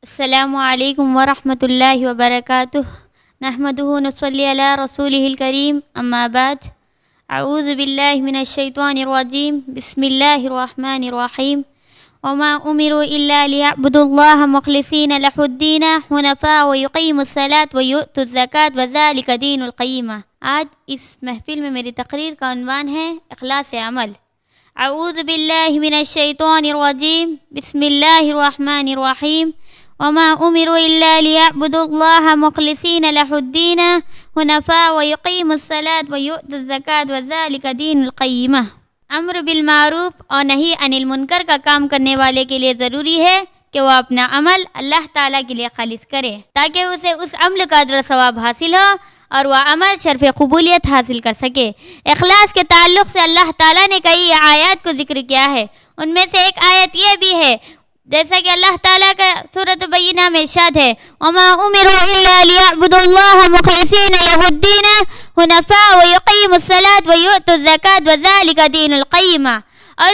السلام علیکم ورحمۃ اللہ وبرکاتہ نحمدہ ونصلی علی رسولہ الکریم اما بعد اعوذ باللہ من الشیطان الرجیم بسم اللہ الرحمن الرحیم وما امروا الا ليعبدوا الله مخلصین له الدین حنفاء ویقیموا الصلاة ویؤتوا الزکاة وذلک دین القیمہ۔ آج اس محفل میں میری تقریر کا عنوان ہے اخلاص عمل۔ اعوذ باللہ من الشیطان الرجیم بسم اللہ الرحمن الرحیم وما امروا الا ليعبدوا الله مخلصین له الدین حنفاء ویقیموا الصلاة ویؤتوا الزکاة وذلک دین القیمہ۔ امر بالمعروف اور نہی عن المنکر کا کام کرنے والے کے لیے ضروری ہے کہ وہ اپنا عمل اللہ تعالیٰ کے لیے خالص کرے تاکہ اسے اس عمل کا اجر و ثواب حاصل ہو اور وہ عمل شرف قبولیت حاصل کر سکے۔ اخلاص کے تعلق سے اللہ تعالیٰ نے کئی آیات کو ذکر کیا ہے، ان میں سے ایک آیت یہ بھی ہے جیسا کہ اللہ تعالیٰ کا سورۃ بینہ میں ارشاد ہے وما امروا الا ليعبدوا الله مخلصین له الدین حنفاء ویقیموا الصلاة ویؤتوا الزکاة وذلک دین القیمہ، اور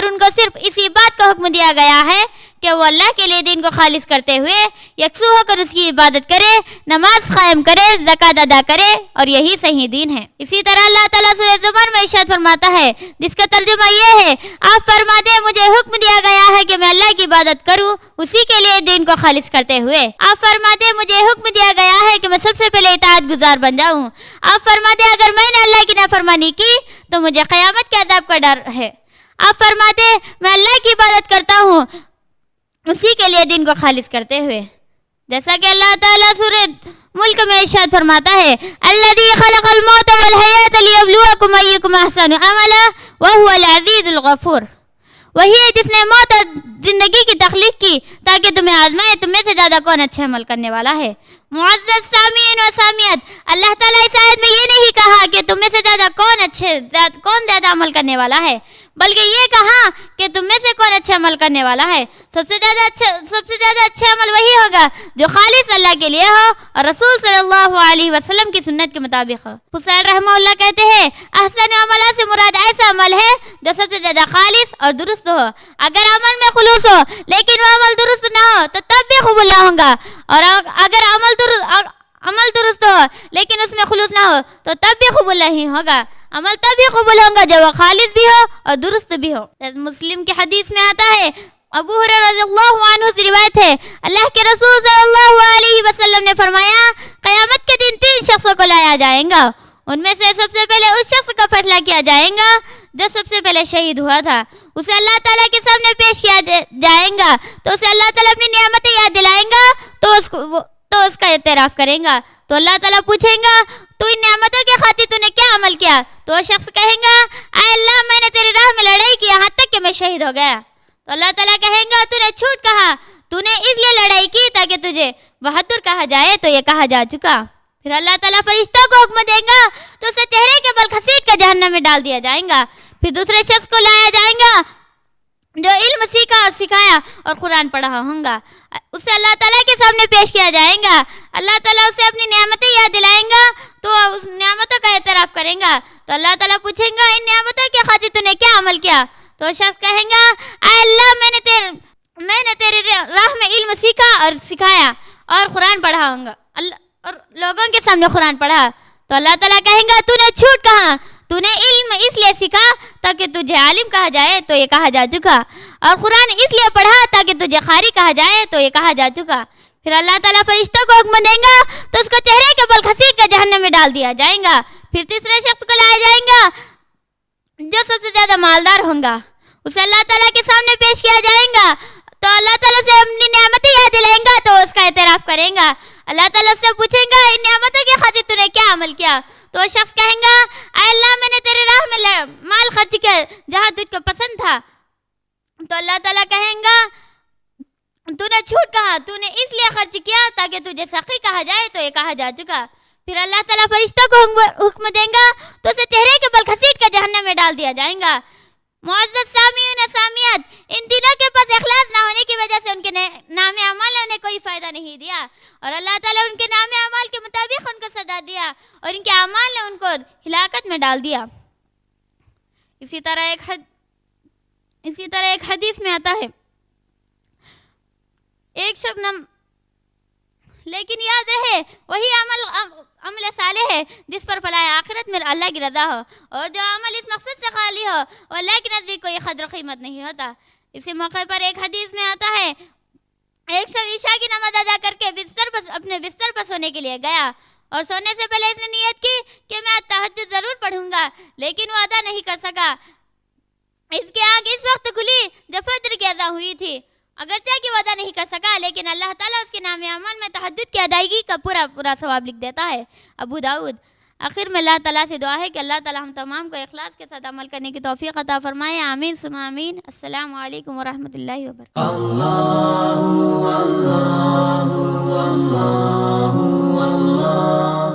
ان کو صرف اسی بات کا حکم دیا گیا ہے کہ وہ اللہ کے لیے دین کو خالص کرتے ہوئے یکسو ہو کر اس کی عبادت کرے، نماز قائم کرے، زکوٰۃ ادا کرے، اور یہی صحیح دین ہے۔ اسی طرح اللہ تعالیٰ سورہ زمر میں ارشاد فرماتا ہے جس کا ترجمہ یہ ہے آپ فرما دیں مجھے حکم دیا گیا ہے کہ میں اللہ کی عبادت کروں اسی کے لیے دین کو خالص کرتے ہوئے۔ آپ فرما دیں مجھے حکم دیا گیا ہے کہ میں سب سے پہلے اطاعت گزار بن جاؤں۔ آپ فرما دیں اگر میں نے اللہ کی نافرمانی کی تو مجھے قیامت کے عذاب کا ڈر ہے۔ آپ فرماتے میں اللہ کی عبادت کرتا ہوں اسی کے لیے دین کو خالص کرتے ہوئے، جیسا کہ اللہ تعالیٰ سورہ ملک میں ارشاد فرماتا ہے الذی خلق الموت والحیات لیبلوکم ایکم احسن عملا وہو العزیز الغفور، وہی ہے جس نے موت اور زندگی کی تخلیق کی تاکہ تمہیں آزمائے تم میں سے زیادہ کون اچھے عمل کرنے والا ہے۔ معزز سامعین و سامعات، اللہ تعالیٰ اس آیت میں یہ نہیں کہا کہ تم میں سے زیادہ کون زیادہ عمل کرنے والا ہے، بلکہ یہ کہا کہ تم میں سے کون اچھا عمل کرنے والا ہے۔ سب سے زیادہ اچھا عمل وہی ہوگا جو خالص اللہ کے لیے ہو اور رسول صلی اللہ علیہ وسلم کی سنت کے مطابق ہو۔ حسین رحمہ اللہ کہتے ہیں احسن عملہ سے مراد ایسا عمل ہے جو سب سے زیادہ خالص اور درست ہو۔ اگر عمل میں خلوص ہو لیکن وہ عمل درست نہ ہو تو تب بھی قبول نہ ہوگا، اور اگر عمل درست ہو لیکن اس میں خلوص نہ ہو تو تب بھی قبول نہیں ہوگا۔ عمل تب بھی قبول ہوگا جب وہ خالص بھی ہو اور درست بھی ہو۔ مسلم کی حدیث میں آتا ہے، ابو ہریرہ رضی اللہ عنہ سے روایت ہے، اللہ کے رسول صلی اللہ علیہ وسلم نے فرمایا قیامت کے دن 3 شخصوں کو لایا جائے گا، ان میں سے سب سے پہلے اس شخص کا فیصلہ کیا جائے گا جو سب سے پہلے شہید ہوا تھا، اسے اللہ تعالیٰ کے سامنے پیش کیا جائے گا تو اسے اللہ تعالیٰ اپنی نعمتیں یاد دلائیں گا تو اس کا اعتراف کریں گا، تو اللہ تعالیٰ پوچھیں گا تو ان نعمتوں کے خاطر تو نے کیا عمل کیا؟ تو وہ شخص کہیں گا اے اللہ میں نے تیری راہ میں لڑائی کی یہاں تک کہ میں شہید ہو گیا، تو اللہ تعالیٰ کہیں گا تو نے جھوٹ کہا، تو نے اس لیے لڑائی کی تاکہ تجھے بہادر کہا جائے تو یہ کہا جا چکا۔ پھر اللہ تعالیٰ فرشتوں کو حکم دیں گا تو اسے چہرے کے بل گھسیٹ کر جہنم میں ڈال دیا جائے گا۔ پھر دوسرے شخص کو لایا جائے گا جو علم سیکھا اور سکھایا اور قرآن پڑھا ہوگا، اسے اللہ تعالیٰ کے سامنے پیش کیا جائے گا، اللہ تعالیٰ اسے اپنی نعمتیں یاد دلائیں گا تو اس نعمتوں کا اعتراف کریں گا، تو اللہ تعالیٰ پوچھیں گا ان نعمتوں کی خاطر تو نے کیا عمل کیا؟ تو شخص کہیں گا اے اللہ میں نے تیری راہ میں علم سیکھا اور سکھایا اور قرآن پڑھا ہوگا اور لوگوں کے سامنے قرآن پڑھا، تو اللہ تعالیٰ کہیں گا تو نے جھوٹ کہا، تو نے علم اس لیے سیکھا تاکہ تجھے عالم کہا جائے تو یہ کہا جا چکا، اور قرآن اس لیے پڑھا تاکہ تجھے قاری کہا جائے تو یہ کہا جا چکا۔ پھر اللہ تعالیٰ فرشتوں کو حکم دیں گا تو اس کو چہرے کے بل گھسیٹ کر جہنم میں ڈال دیا جائے گا۔ پھر تیسرے شخص کو لایا جائے گا جو سب سے زیادہ مالدار ہوگا، اسے اللہ تعالیٰ کے سامنے پیش کیا جائے گا، تو اللہ تعالیٰ سے اپنی نعمتیں یاد دلائیں گا تو اس کا اعتراف کریں گا، اللہ تعالیٰ سے پوچھیں گا ان نعمتوں کی خاطر تو نے کیا عمل کیا؟ تو وہ شخص کہیں گا اے اللہ میں نے تیری راہ میں مال خرچ کیا جہاں تجھ کو پسند تھا، تو اللہ تعالیٰ کہیں گا تو نے جھوٹ کہا، تو نے اس لیے خرچ کیا تاکہ تجھے سخی کہا جائے تو یہ کہا جا چکا۔ پھر اللہ تعالیٰ فرشتوں کو حکم دیں گا تو اسے چہرے کے بل گھسیٹ کر جہنم میں ڈال دیا جائے گا۔ معزز سامعین و سامعات، ان دنوں کے پاس اخلاص نہ ہونے کی وجہ سے ان کے نام اعمال انہیں کوئی فائدہ نہیں دیا، اور اللہ تعالیٰ ان کے نام اعمال کے مطابق ان کو سزا دیا اور ان کے اعمال نے ان کو ہلاکت میں ڈال دیا۔ اسی طرح ایک حدیث میں آتا ہے شبنم، لیکن یاد رہے وہی عمل صالح ہے جس پر فلاح آخرت میں اللہ کی رضا ہو، اور جو عمل اس مقصد سے خالی ہو وہ اللہ کے نزدیک کوئی قدر و قیمت نہیں ہوتا۔ اسی موقع پر ایک حدیث میں آتا ہے ایک شخص عشاء کی نماز ادا کر کے اپنے بستر پر سونے کے لیے گیا، اور سونے سے پہلے اس نے نیت کی کہ میں تہجد ضرور پڑھوں گا، لیکن وہ ادا نہیں کر سکا۔ اس کی آنکھ اس وقت کھلی جب فجر کی اذان ہوئی تھی، اگرچہ کہ وہ ادا نہیں کر سکا، لیکن اللہ تعالیٰ اس کے نام عمل میں تہجد کی ادائیگی کا پورا ثواب لکھ دیتا ہے۔ ابو داؤد۔ آخر میں اللہ تعالیٰ سے دعا ہے کہ اللہ تعالیٰ ہم تمام کو اخلاص کے ساتھ عمل کرنے کی توفیق عطا فرمائے، آمین ثم آمین۔ السلام علیکم ورحمۃ اللہ وبرکاتہ۔ اللہ اللہ اللہ اللہ